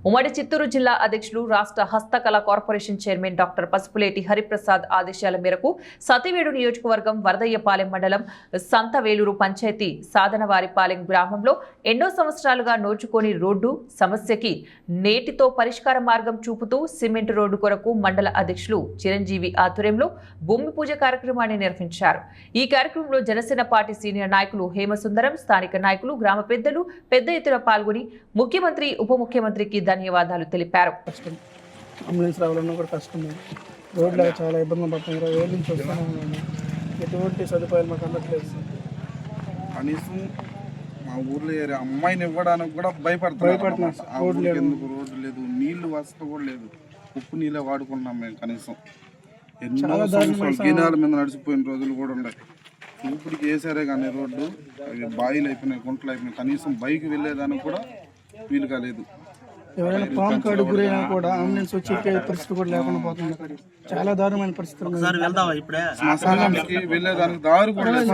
ఉమ్మడి చిత్తూరు జిల్లా అధ్యక్షులు రాష్ట్ర హస్తకళ corporation chairman doctor Pasupuleti Hariprasad ఆదేశాల మేరకు సతివేడు నియోజకవర్గం వరదయ్యపాలెం మండలం సంతవేలూరు పంచాయతీ సాధనవారిపాలెం గ్రామంలో ఎన్నో సంవత్సరాలుగా నోచుకోని రోడ్డు సమస్యకి నేటితో పరిష్కార మార్గం చూపుతూ సిమెంట్ రోడ్డు కొరకు మండల అధ్యక్షులు చిరంజీవి ఆధ్వర్యంలో భూమి పూజ కార్యక్రమాన్ని నిర్వహించారు। ఈ కార్యక్రమంలో జనసేన పార్టీ సీనియర్ నాయకులు హేమసుందరం, స్థానిక నాయకులు, గ్రామ పెద్దలు పెద్ద ఎత్తున పాల్గొని ముఖ్యమంత్రి, ఉప ముఖ్యమంత్రికి ధన్యవాదాలు తెలిపారు। అంబులెన్స్ రావాలన్నా కూడా కష్టమే, రోడ్లు చాలా ఇబ్బంది పడుతున్నారు। రోడ్ నుంచి వస్తున్నాము, ఎటువంటి సదుపాయాలు మాకు అందట్లేదు। కనీసం మా ఊర్లో అమ్మాయిని ఇవ్వడానికి కూడా భయపడుతున్నాం। రోడ్డు లేదు, నీళ్లు వసతి కూడా లేదు, ఉప్పు నీళ్ళే వాడుకున్నాం మేము। కనీసం ఎన్నో సంవత్సరాలు గినాల మీద నడిచిపోయిన రోజులు కూడా ఉన్నాయి। ఇప్పటికి వేసారే కానీ రోడ్డు బాయిలు అయిపోయినాయి, గుంటలు అయిపోయినాయి, కనీసం బైక్ వెళ్ళేదానికి కూడా వీలు కాలేదు। ఎవరైనా పాము కాడు గురైనా కూడా అంబులెన్స్ వచ్చి పరిస్థితి కూడా లేకుండా పోతుంది। చాలా దారుణమైన పరిస్థితులు। శ్మశానానికి వెళ్ళేదానికి దారి కూడా లేదు,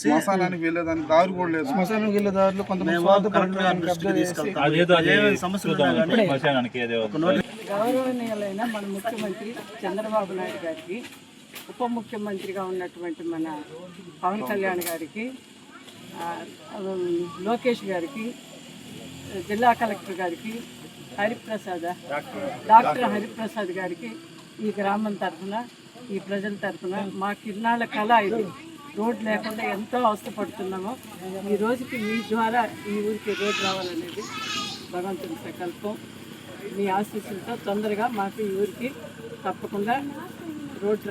శ్మశానానికి వెళ్ళేదానికి దారి కూడా లేదు। శ్మశానానికి వెళ్ళే దారిలో కొంతమంది గౌరవనీయులైన మన ముఖ్యమంత్రి చంద్రబాబు నాయుడు గారికి, ఉప ముఖ్యమంత్రిగా ఉన్నటువంటి మన పవన్ కళ్యాణ్ గారికి, లోకేష్ గారికి, జిల్లా కలెక్టర్ గారికి, డాక్టర్ హరిప్రసాద్ గారికి ఈ గ్రామం తరఫున, ఈ ప్రజల తరఫున మాకు ఇన్నాళ్ళ కళ ఇది। రోడ్ లేకుండా ఎంతో అవస్థపడుతున్నామో, ఈ రోజుకి మీ ద్వారా ఈ ఊరికి రోడ్ రావాలనేది భగవంతుని సంకల్పం। మీ ఆశీస్సులతో తొందరగా మాకు ఈ ఊరికి తప్పకుండా రోడ్